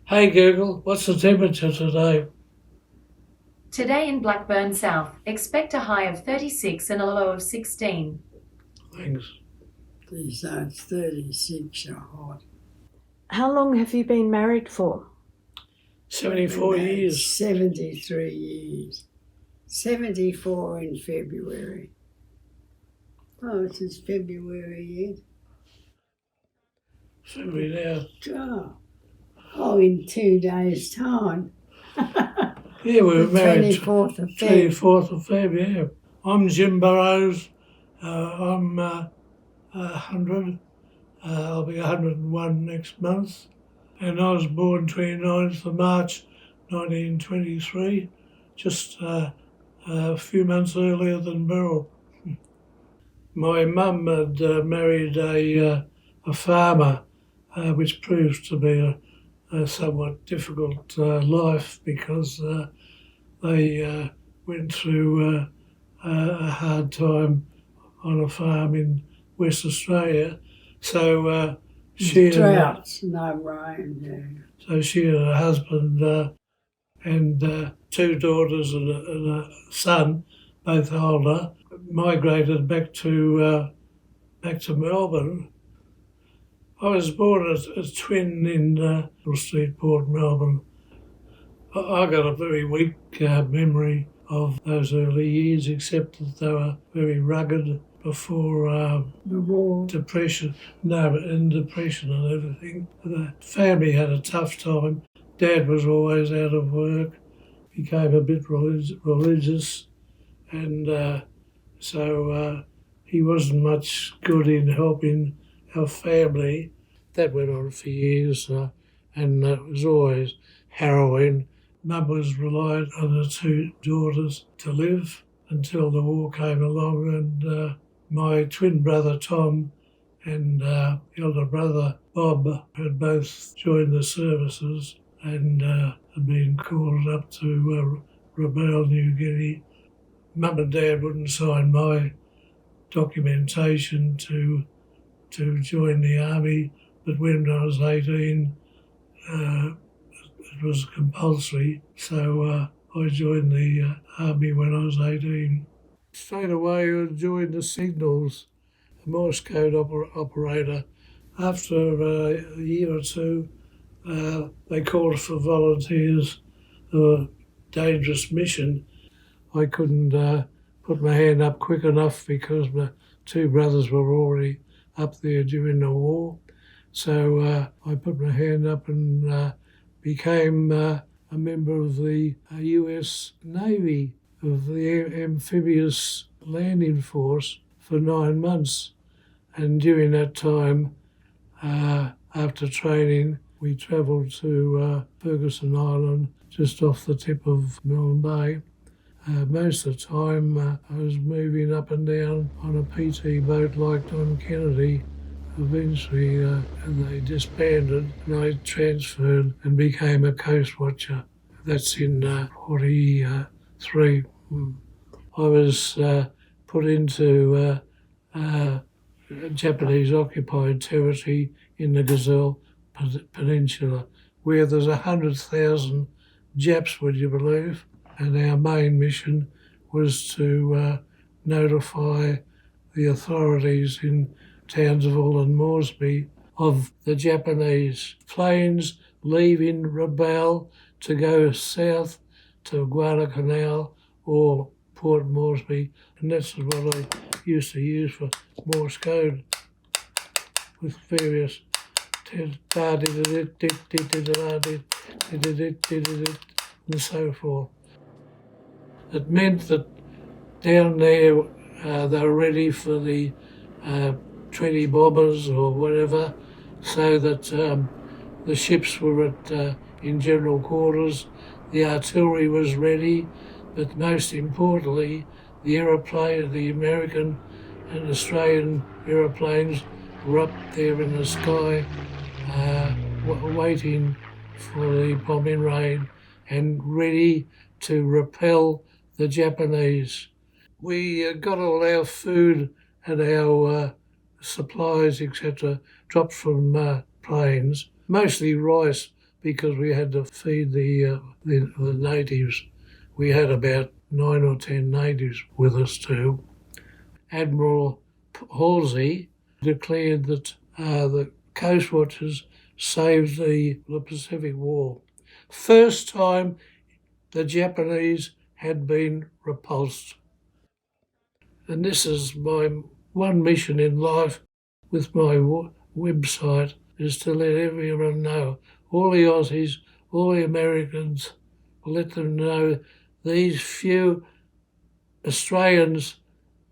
Hey Google, what's the temperature today? Today in Blackburn South, expect a high of 36 and a low of 16. Thanks. So it's 36 are hot. How long have you been married for? 74 years. 73 years. 74 in February. Oh, it's just February February now. Oh, in 2 days' time. Yeah, we were married 24th of February. 24th of February, yeah. I'm Jim Burrows. I'm 100. I'll be 101 next month. And I was born 29th of March 1923, just a few months earlier than Beryl. My mum had married a farmer, which proves to be a somewhat difficult life because they went through a hard time on a farm in West Australia. So she Droughts, no rain. So she and her husband and two daughters and a son, both older, migrated back to Melbourne. I was born as a twin in Street, Port Melbourne. I got a very weak memory of those early years, except that they were very rugged before The war. depression. No, but in depression and everything. The family had a tough time. Dad was always out of work, became a bit religious, and so he wasn't much good in helping our family. That went on for years, and it was always harrowing. Mum was reliant on the two daughters to live until the war came along, and my twin brother Tom and elder brother Bob had both joined the services and had been called up to Rabaul, New Guinea. Mum and Dad wouldn't sign my documentation to join the army, but when I was 18, it was compulsory, so I joined the army when I was 18. Straight away I joined the signals, a Morse code operator. After a year or two, they called for volunteers for a dangerous mission. I couldn't put my hand up quick enough because my two brothers were already up there during the war. So I put my hand up and became a member of the US Navy, of the amphibious landing force for 9 months. And during that time, after training, we travelled to Ferguson Island, just off the tip of Milne Bay. Most of the time I was moving up and down on a PT boat like Don Kennedy. Eventually they disbanded and I transferred and became a Coastwatcher. That's in 43. I was put into Japanese occupied territory in the Gazelle Peninsula, where there's 100,000 Japs, would you believe? And our main mission was to notify the authorities in Townsville and Moresby of the Japanese planes leaving Rabaul to go south to Guadalcanal or Port Moresby, and that's what I used to use for Morse code with various and so forth. It meant that down there they were ready for the 20 bombers or whatever, so that the ships were in general quarters, the artillery was ready, but most importantly, the American and Australian aeroplanes were up there in the sky waiting for the bombing rain and ready to repel the Japanese. We got all our food and our supplies, etc., dropped from planes, mostly rice, because we had to feed the natives. We had about 9 or 10 natives with us too. Admiral Halsey declared that the Coastwatchers saved the Pacific War. First time the Japanese had been repulsed. And this is my one mission in life with my website, is to let everyone know, all the Aussies, all the Americans, let them know these few Australians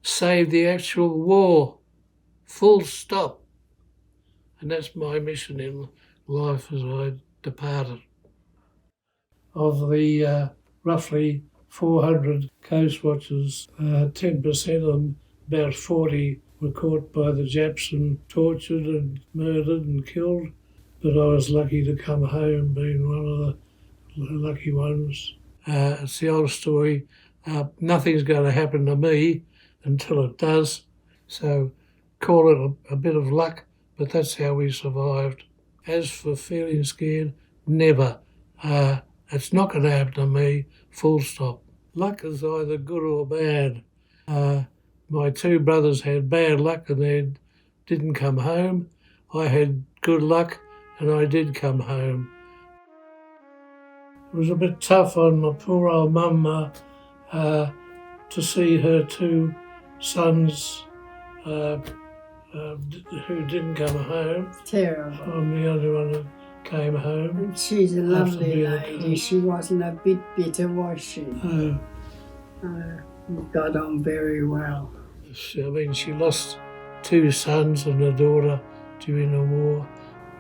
saved the actual war, full stop. And that's my mission in life as I departed. Of the roughly 400 Coastwatchers, 10% of them, about 40, were caught by the Japs and tortured and murdered and killed. But I was lucky to come home, being one of the lucky ones. It's the old story, nothing's going to happen to me until it does. So call it a bit of luck, but that's how we survived. As for feeling scared, never. It's not going to happen to me, full stop. Luck is either good or bad. My two brothers had bad luck and they didn't come home. I had good luck and I did come home. It was a bit tough on my poor old mum to see her two sons who didn't come home. Terrible. I'm the only one that came home. And she's a lovely lady. She wasn't a bit bitter, was she? We got on very well. I mean, she lost two sons and a daughter during the war.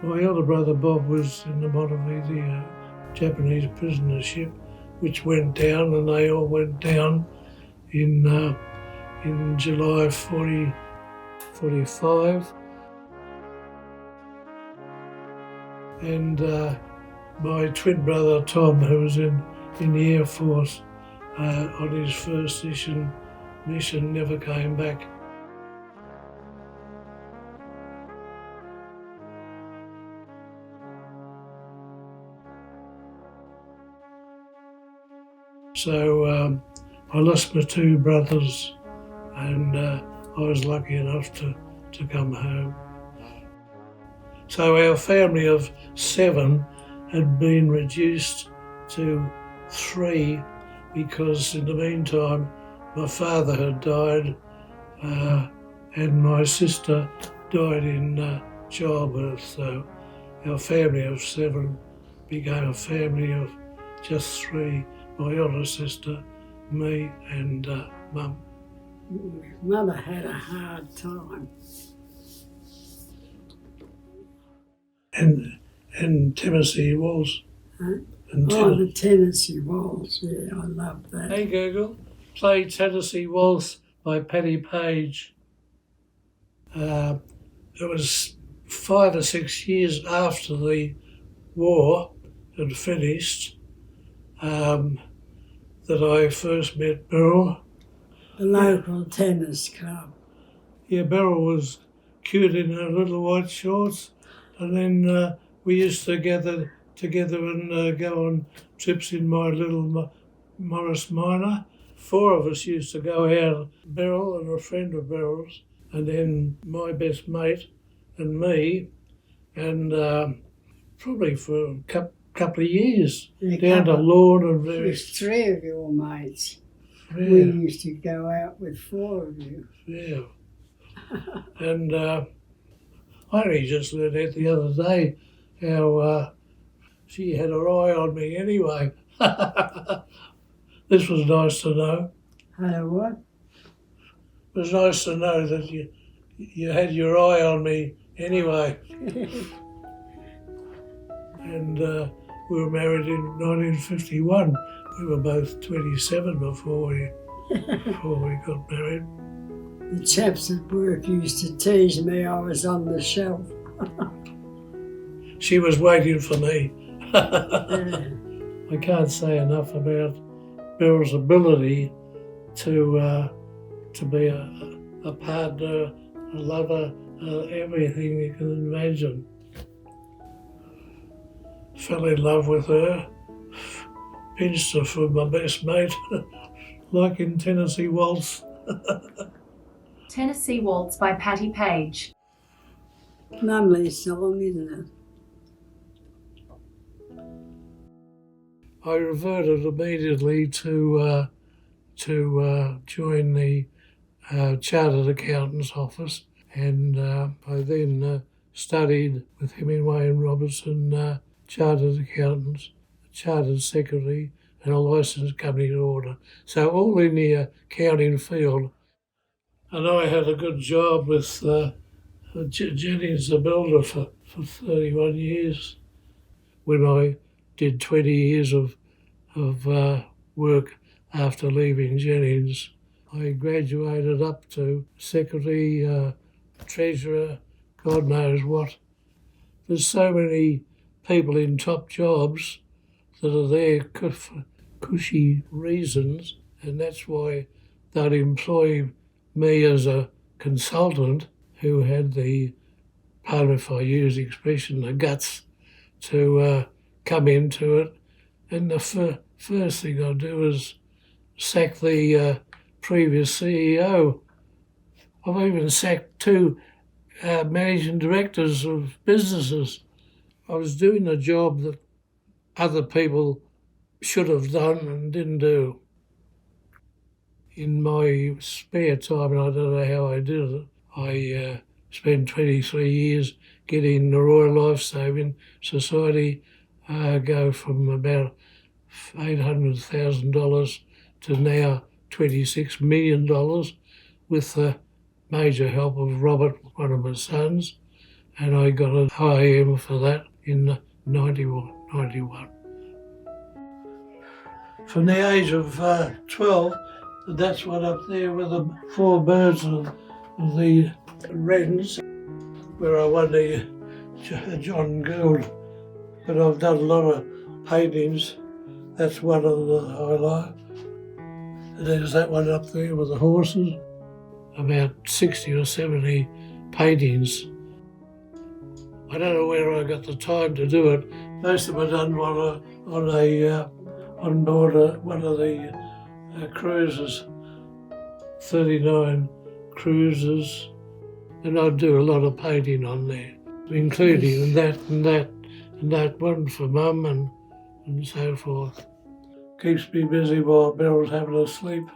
My elder brother Bob was in the Montevideo Japanese prisoner ship, which went down, and they all went down in July 45. And my twin brother Tom, who was in the Air Force on his first mission, never came back. So I lost my two brothers, and I was lucky enough to come home. So our family of 7 had been reduced to 3 because in the meantime my father had died and my sister died in childbirth. So our family of 7 became a family of just 3, my older sister, me and Mum. Mother had a hard time. And Tennessee Waltz. Huh? The Tennessee Waltz, yeah, I love that. Hey Google, play Tennessee Waltz by Patti Page. It was 5 or 6 years after the war had finished that I first met Beryl. The local tennis club. Yeah, Beryl was cute in her little white shorts, and then we used to gather together and go on trips in my little Morris Minor. 4 of us used to go out, Beryl and a friend of Beryl's, and then my best mate and me, and probably for a couple of years, down to Lorne and various. There's 3 of your mates. Yeah. We used to go out with 4 of you. Yeah. And I only just learned out the other day how she had her eye on me anyway. This was nice to know. Hello, what? It was nice to know that you had your eye on me anyway. And we were married in 1951. We were both 27 before we got married. The chaps at work used to tease me I was on the shelf. She was waiting for me. Yeah. I can't say enough about Beryl's ability to be a partner, a lover, everything you can imagine. Fell in love with her, pinched her for my best mate, like in Tennessee Waltz. Tennessee Waltz by Patti Page. Lovely song, isn't it? I reverted immediately to join the Chartered Accountant's Office, and I then studied with Hemingway and Robertson, Chartered Accountants, Chartered Secretary, and a licensed company to order. So all in the accounting field. And I had a good job with Jennings the Builder for 31 years when I did 20 years of work after leaving Jennings. I graduated up to secretary, treasurer, God knows what. There's so many people in top jobs that are there for cushy reasons, and that's why they'd employ me as a consultant who had the, pardon if I use the expression, the guts to come into it. And the first thing I do is sack the previous CEO. I've even sacked two managing directors of businesses. I was doing a job that other people should have done and didn't do. In my spare time, and I don't know how I did it, I spent 23 years getting the Royal Life Saving Society go from about $800,000 to now $26 million with the major help of Robert, one of my sons, and I got an IAM for that in 91. From the age of 12, that's what up there with the four birds of the wrens, where I won the John Gould. But I've done a lot of paintings. That's one of the highlights. And there's that one up there with the horses. About 60 or 70 paintings. I don't know where I got the time to do it. Most of them are done on board one of the cruises, 39 cruises, and I do a lot of painting on there, including that one for Mum and so forth. Keeps me busy while Beryl's having a sleep.